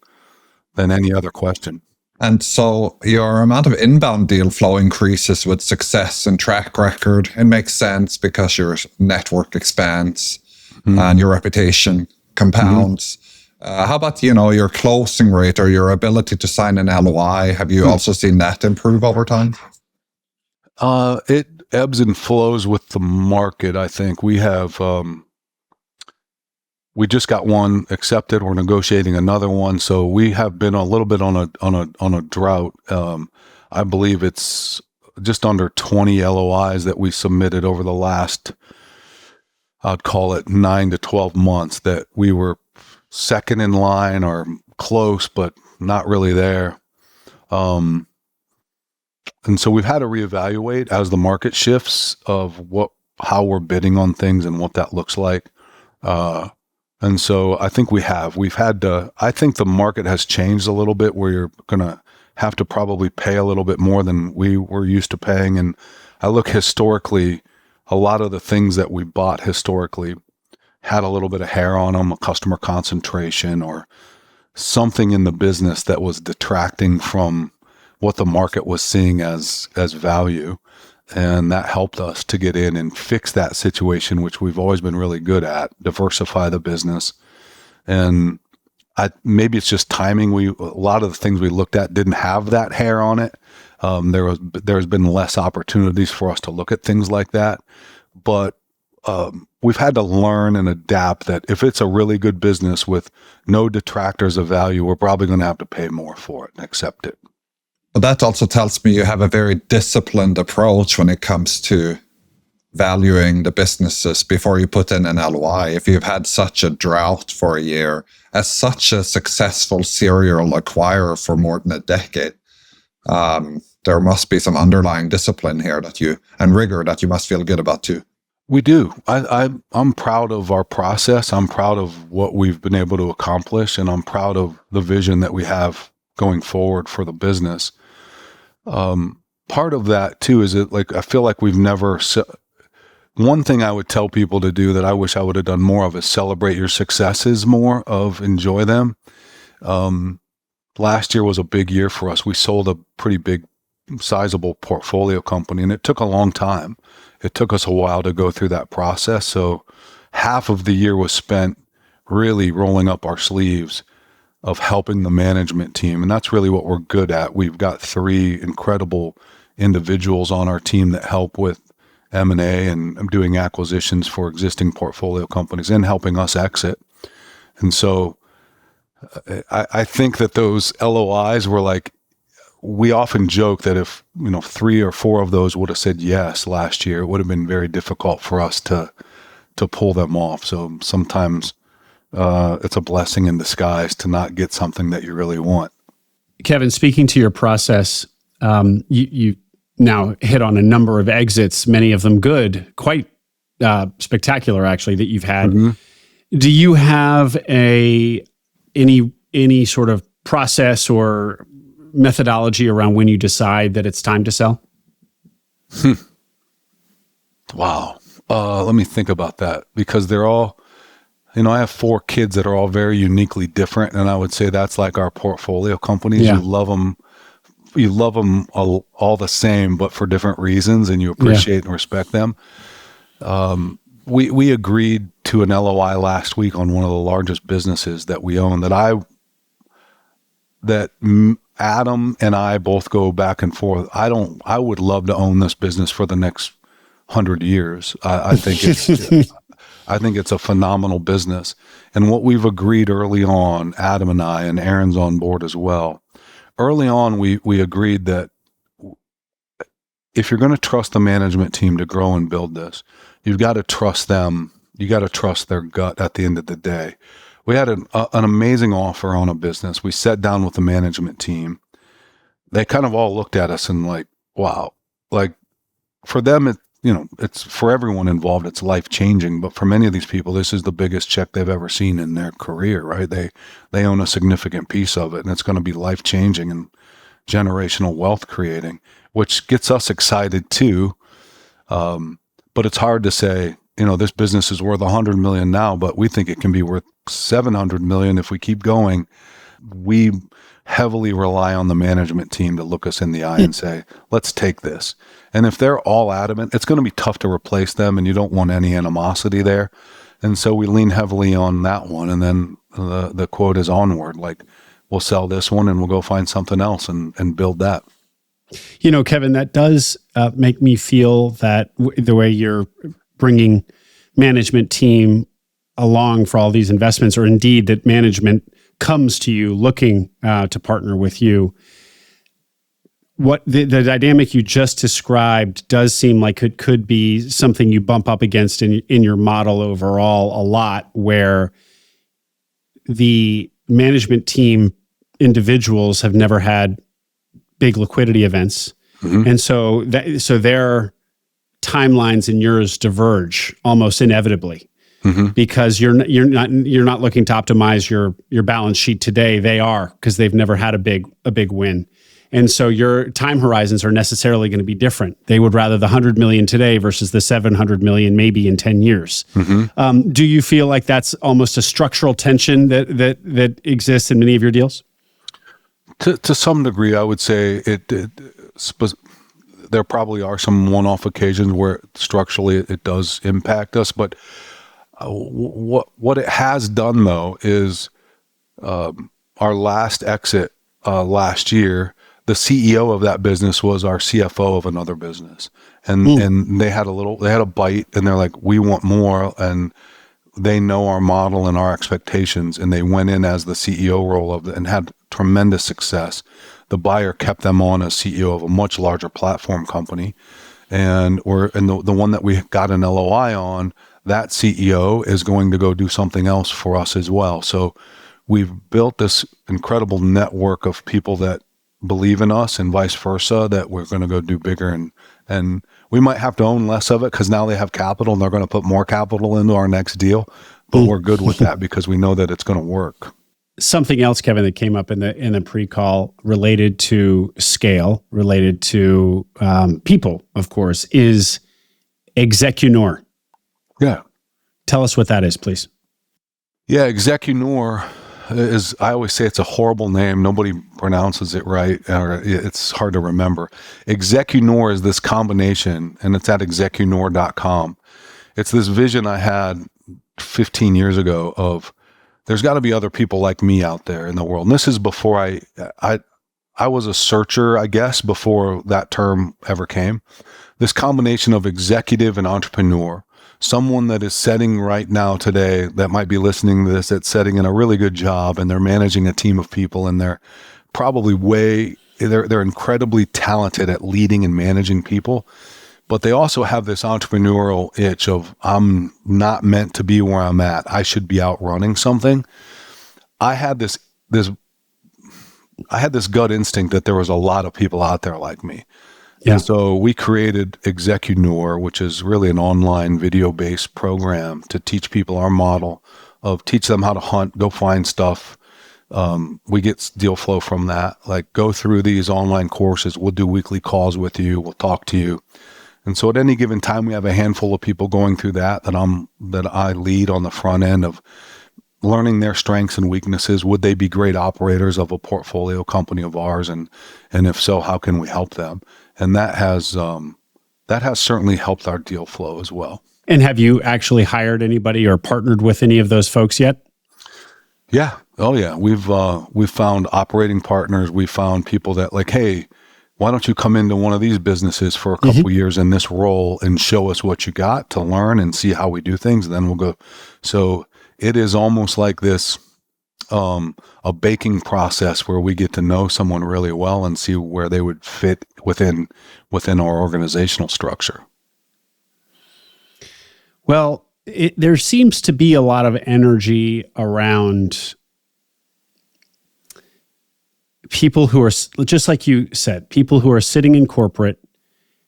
any other question. And so your amount of inbound deal flow increases with success and track record. It makes sense because your network expands and your reputation compounds. How about, your closing rate or your ability to sign an LOI? Have you also seen that improve over time? It ebbs and flows with the market. I think we have, we just got one accepted. We're negotiating another one. So we have been a little bit on a drought. I believe it's just under 20 LOIs that we submitted over the last, I'd call it 9 to 12 months, that we were second in line or close, but not really there. And so we've had to reevaluate as the market shifts of how we're bidding on things and what that looks like. And so I think we've had to, I think the market has changed a little bit where you're going to have to probably pay a little bit more than we were used to paying. And I look historically, a lot of the things that we bought historically had a little bit of hair on them, a customer concentration or something in the business that was detracting from what the market was seeing as value. And that helped us to get in and fix that situation, which we've always been really good at, diversify the business. And maybe it's just timing. A lot of the things we looked at didn't have that hair on it. There's been less opportunities for us to look at things like that. But we've had to learn and adapt that if it's a really good business with no detractors of value, we're probably going to have to pay more for it and accept it. But that also tells me you have a very disciplined approach when it comes to valuing the businesses before you put in an LOI. If you've had such a drought for a year, as such a successful serial acquirer for more than a decade, there must be some underlying discipline here and rigor that you must feel good about too. We do. I'm proud of our process. I'm proud of what we've been able to accomplish, and I'm proud of the vision that we have going forward for the business. Part of that too is I feel like we've never. One thing I would tell people to do that I wish I would have done more of is celebrate your successes more, enjoy them. Last year was a big year for us. We sold a pretty big, sizable portfolio company, and it took a long time. It took us a while to go through that process. So half of the year was spent really rolling up our sleeves of helping the management team. And that's really what we're good at. We've got 3 incredible individuals on our team that help with M&A and doing acquisitions for existing portfolio companies and helping us exit. And so I think that those LOIs were we often joke that if 3 or 4 of those would have said yes last year, it would have been very difficult for us to pull them off. So sometimes it's a blessing in disguise to not get something that you really want. Kevin, speaking to your process, you now hit on a number of exits, many of them good, quite spectacular actually, that you've had. Mm-hmm. Do you have any sort of process or methodology around when you decide that it's time to sell? Wow. Let me think about that, because they're all, I have 4 kids that are all very uniquely different. And I would say that's like our portfolio companies. Yeah. You love them all the same, but for different reasons, and you appreciate and respect them. We agreed to an LOI last week on one of the largest businesses that we own that Adam and I both go back and forth. I would love to own this business for the next 100 years. I think it's I think it's a phenomenal business. And what we've agreed early on, Adam and I, and Aaron's on board as well. Early on, we agreed that if you're going to trust the management team to grow and build this, you've got to trust them. You got to trust their gut at the end of the day. We had an amazing offer on a business. We sat down with the management team. They kind of all looked at us and like, wow, like for them, it's for everyone involved, it's life changing. But for many of these people, this is the biggest check they've ever seen in their career, right? They own a significant piece of it, and it's going to be life changing and generational wealth creating, which gets us excited too. But it's hard to say, this business is worth 100 million now, but we think it can be worth 700 million if we keep going. We heavily rely on the management team to look us in the eye and say, let's take this. And if they're all adamant, it's going to be tough to replace them, and you don't want any animosity there. And so we lean heavily on that one. And then the quote is onward, like we'll sell this one and we'll go find something else and build that. Kevin, that does make me feel that the way you're bringing management team along for all these investments, or indeed that management comes to you looking to partner with you, what the dynamic you just described does seem like it could be something you bump up against in your model overall a lot, where the management team individuals have never had big liquidity events. Mm-hmm. And so their timelines and yours diverge almost inevitably. Mm-hmm. Because you're not looking to optimize your balance sheet today. They are, because they've never had a big win. And so your time horizons are necessarily going to be different. They would rather the 100 million today versus the 700 million maybe in 10 years. Mm-hmm. Do you feel like that's almost a structural tension that exists in many of your deals? To some degree, I would say there probably are some one-off occasions where structurally it does impact us, but what it has done though is our last exit last year, the CEO of that business was our CFO of another business, and they had a bite, and they're like, we want more, and they know our model and our expectations, and they went in as the CEO role of it and had tremendous success. The buyer kept them on as CEO of a much larger platform company, and the one that we got an LOI on, that CEO is going to go do something else for us as well. So we've built this incredible network of people that believe in us and vice versa, that we're going to go do bigger. And we might have to own less of it because now they have capital and they're going to put more capital into our next deal. But we're good with that because we know that it's going to work. Something else, Kevin, that came up in the pre-call related to scale, related to people, of course, is Execuneur. Yeah. Tell us what that is, please. Yeah, Execuneur is, I always say it's a horrible name. Nobody pronounces it right, or it's hard to remember. Execuneur is this combination, and it's at execuneur.com. It's this vision I had 15 years ago of there's got to be other people like me out there in the world. And this is before I was a searcher, I guess, before that term ever came. This combination of executive and entrepreneur. Someone that is setting right now today that might be listening to this, that's setting in a really good job, and they're managing a team of people, and they're probably they're incredibly talented at leading and managing people, but they also have this entrepreneurial itch of, I'm not meant to be where I'm at. I should be out running something. I had this gut instinct that there was a lot of people out there like me. Yeah. And so we created Execuneur, which is really an online video-based program to teach people our model of teach them how to hunt, go find stuff. We get deal flow from that. Like, go through these online courses. We'll do weekly calls with you. We'll talk to you. And so at any given time, we have a handful of people going through that I lead on the front end of learning their strengths and weaknesses. Would they be great operators of a portfolio company of ours? And if so, how can we help them? And that has certainly helped our deal flow as well. And have you actually hired anybody or partnered with any of those folks yet? Yeah. Oh yeah. We've found operating partners. We found people that like, hey, why don't you come into one of these businesses for a couple years in this role and show us what you got to learn and see how we do things, and then we'll go. So it is almost like this, a baking process where we get to know someone really well and see where they would fit within our organizational structure. Well, there seems to be a lot of energy around people who are, just like you said, people who are sitting in corporate,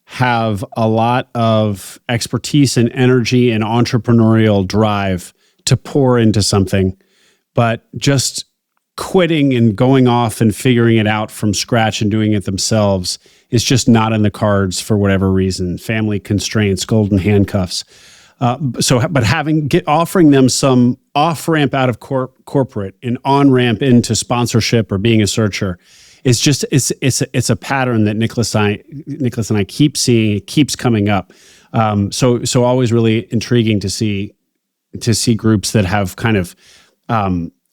have a lot of expertise and energy and entrepreneurial drive to pour into something, but just quitting and going off and figuring it out from scratch and doing it themselves is just not in the cards for whatever reason, family constraints, golden handcuffs. But offering them some off-ramp out of corporate and on-ramp into sponsorship or being a searcher is just, it's a pattern that Nicholas and I keep seeing. It keeps coming up. So always really intriguing to see groups that have kind of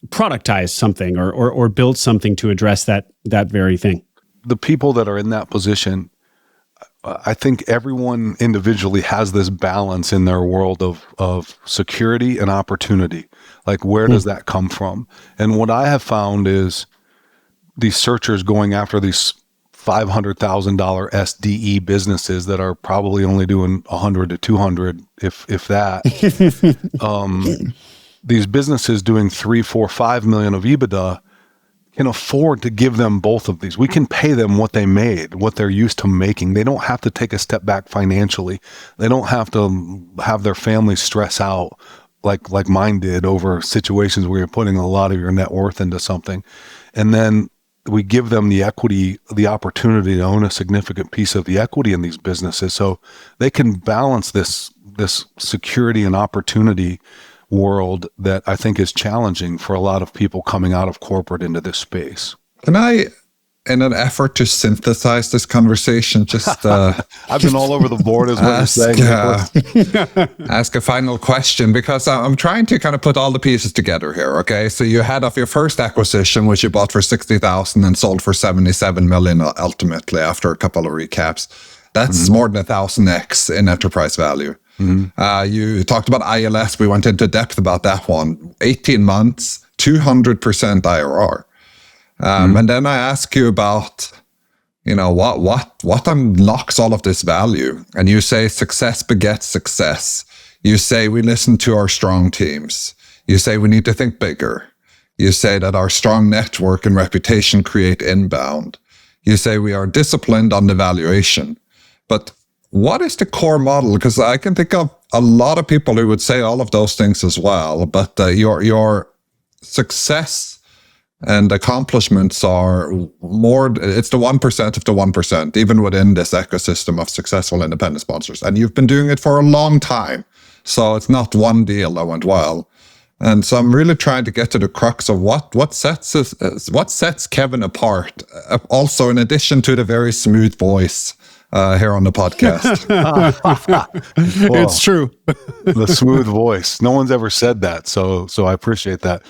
productized something or built something to address that very thing. The people that are in that position, I think everyone individually has this balance in their world of security and opportunity. Like, where does that come from? And what I have found is these searchers going after these $500,000 SDE businesses that are probably only doing 100 to 200, if that. These businesses doing 3, 4, 5 million of EBITDA can afford to give them both of these. We can pay them what they made, what they're used to making. They don't have to take a step back financially. They don't have to have their family stress out like mine did over situations where you're putting a lot of your net worth into something. And then we give them the equity, the opportunity to own a significant piece of the equity in these businesses, so they can balance this security and opportunity world that I think is challenging for a lot of people coming out of corporate into this space. Can I, in an effort to synthesize this conversation, just I've been all over the board, is what you're saying. Ask a final question, because I'm trying to kind of put all the pieces together here. Okay, so you had off your first acquisition, which you bought for 60,000 and sold for 77 million ultimately after a couple of recaps. That's more than 1,000x in enterprise value. You talked about ILS. We went into depth about that one. 18 months, 200% IRR. And then I ask you about, what unlocks all of this value? And you say success begets success. You say we listen to our strong teams. You say we need to think bigger. You say that our strong network and reputation create inbound. You say we are disciplined on the valuation. But what is the core model? Because I can think of a lot of people who would say all of those things as well, but your success and accomplishments are more, it's the 1% of the 1%, even within this ecosystem of successful independent sponsors. And you've been doing it for a long time. So it's not one deal that went well. And so I'm really trying to get to the crux of what sets Kevin apart, also in addition to the very smooth voice here on the podcast. It's true. The smooth voice. No one's ever said that. So I appreciate that.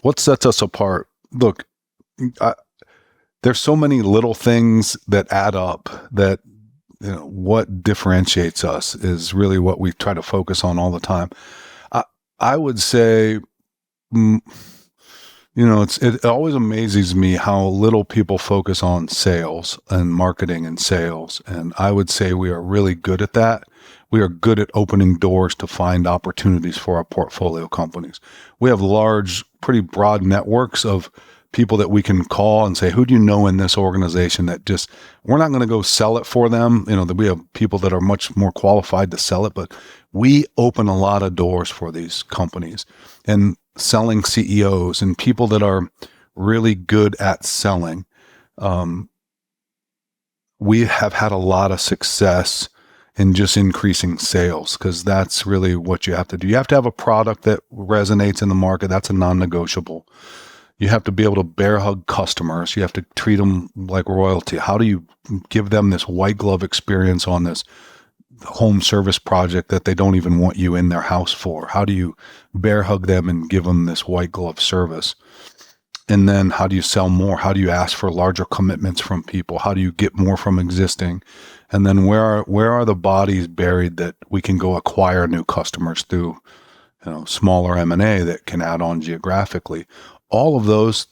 What sets us apart? Look, there's so many little things that add up that, what differentiates us is really what we try to focus on all the time. I would say, it always amazes me how little people focus on sales and marketing and sales. And I would say we are really good at that. We are good at opening doors to find opportunities for our portfolio companies. We have large, pretty broad networks of people that we can call and say, who do you know in this organization that just, we're not going to go sell it for them. That we have people that are much more qualified to sell it, but we open a lot of doors for these companies. And selling CEOs and people that are really good at selling. We have had a lot of success in just increasing sales, because that's really what you have to do. You have to have a product that resonates in the market. That's a non-negotiable. You have to be able to bear hug customers. You have to treat them like royalty. How do you give them this white glove experience on this home service project that they don't even want you in their house for? How do you bear hug them and give them this white glove service? And then how do you sell more? How do you ask for larger commitments from people? How do you get more from existing? And then where are the bodies buried that we can go acquire new customers through, smaller M&A that can add on geographically? All of those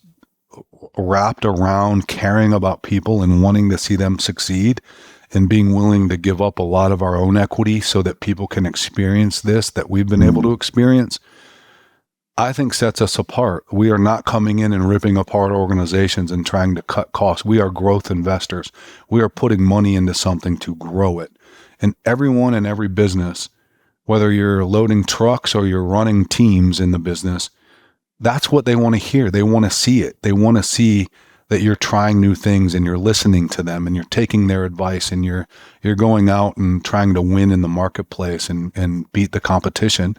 wrapped around caring about people and wanting to see them succeed and being willing to give up a lot of our own equity so that people can experience this that we've been able to experience, I think sets us apart. We are not coming in and ripping apart organizations and trying to cut costs. We are growth investors. We are putting money into something to grow it. And everyone in every business, whether you're loading trucks or you're running teams in the business, that's what they want to hear. They want to see it. They want to see that you're trying new things and you're listening to them and you're taking their advice and you're going out and trying to win in the marketplace and beat the competition.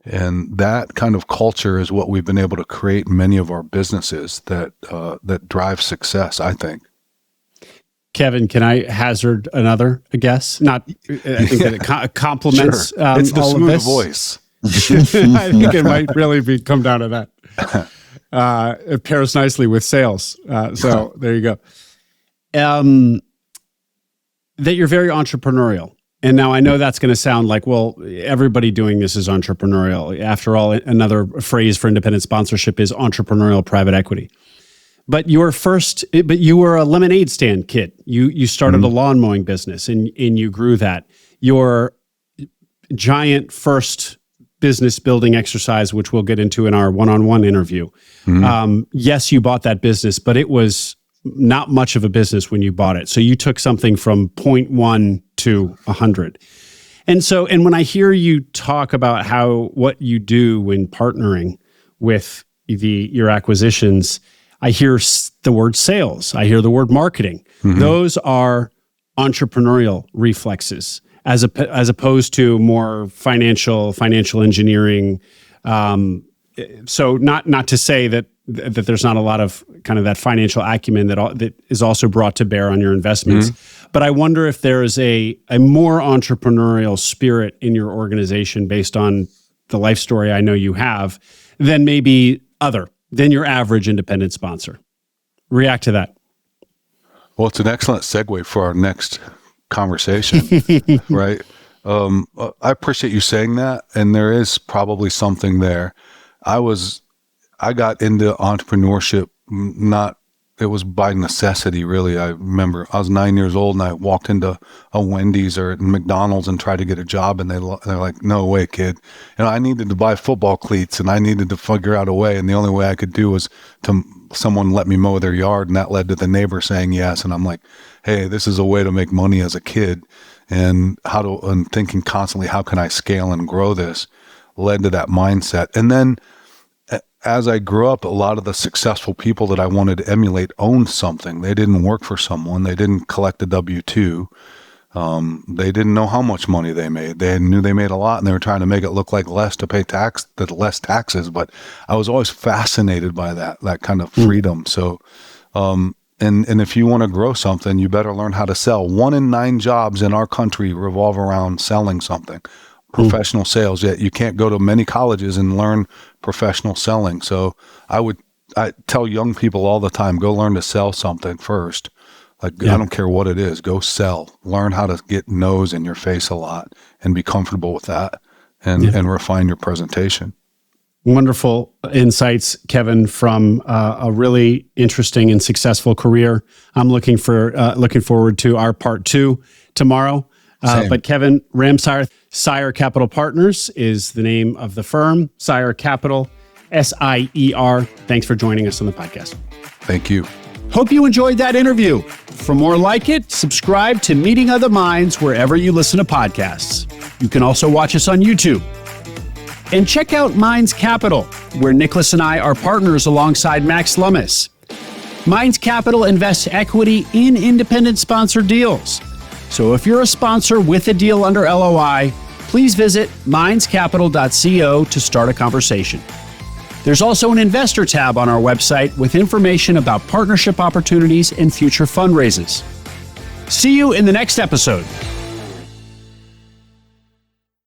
And that kind of culture is what we've been able to create in many of our businesses that drive success, I think. Kevin, can I hazard another guess? I think that it complements sure. It's the all smooth of this. Voice. I think it might really come down to that. It pairs nicely with sales. So there you go. That you're very entrepreneurial. And now I know that's going to sound like, well, everybody doing this is entrepreneurial. After all, another phrase for independent sponsorship is entrepreneurial private equity. But you were a lemonade stand kid. You started a lawn mowing business and you grew that. Your giant first business building exercise, which we'll get into in our one-on-one interview. Yes, you bought that business, but it was not much of a business when you bought it. So you took something from 0.1 to 100. And when I hear you talk about what you do when partnering with your acquisitions, I hear the word sales. I hear the word marketing. Those are entrepreneurial reflexes as opposed to more financial engineering. So not to say that there's not a lot of kind of that financial acumen that is also brought to bear on your investments. But I wonder if there is a more entrepreneurial spirit in your organization based on the life story I know you have than maybe than your average independent sponsor. React to that. Well, it's an excellent segue for our next conversation, right? I appreciate you saying that, and there is probably something there. I got into entrepreneurship, it was by necessity, really. I remember I was 9 years old and I walked into a Wendy's or McDonald's and tried to get a job, and they're like, "No way, kid." I needed to buy football cleats and I needed to figure out a way. And the only way I could do was someone let me mow their yard, and that led to the neighbor saying yes. And I'm like, hey, this is a way to make money as a kid. And thinking constantly, how can I scale and grow this, led to that mindset. And then as I grew up, a lot of the successful people that I wanted to emulate owned something. They didn't work for someone. They didn't collect a W-2. They didn't know how much money they made. They knew they made a lot, and they were trying to make it look like less to pay less taxes. But I was always fascinated by that kind of freedom. So, and if you want to grow something, you better learn how to sell. 1 in 9 jobs in our country revolve around selling something. Professional sales. Yet you can't go to many colleges and learn professional selling. So I tell young people all the time, go learn to sell something first. I don't care what it is, go sell. Learn how to get no's in your face a lot and be comfortable with that and refine your presentation. Wonderful insights, Kevin, from a really interesting and successful career. I'm looking forward to our part 2 tomorrow. But Kevin Ramsier, Sier Capital Partners is the name of the firm. Sier Capital, SIER. Thanks for joining us on the podcast. Thank you. Hope you enjoyed that interview. For more like it, subscribe to Meeting Other Minds wherever you listen to podcasts. You can also watch us on YouTube. And check out Minds Capital, where Nicholas and I are partners alongside Max Lummis. Minds Capital invests equity in independent sponsor deals. So if you're a sponsor with a deal under LOI, please visit mindscapital.co to start a conversation. There's also an investor tab on our website with information about partnership opportunities and future fundraises. See you in the next episode.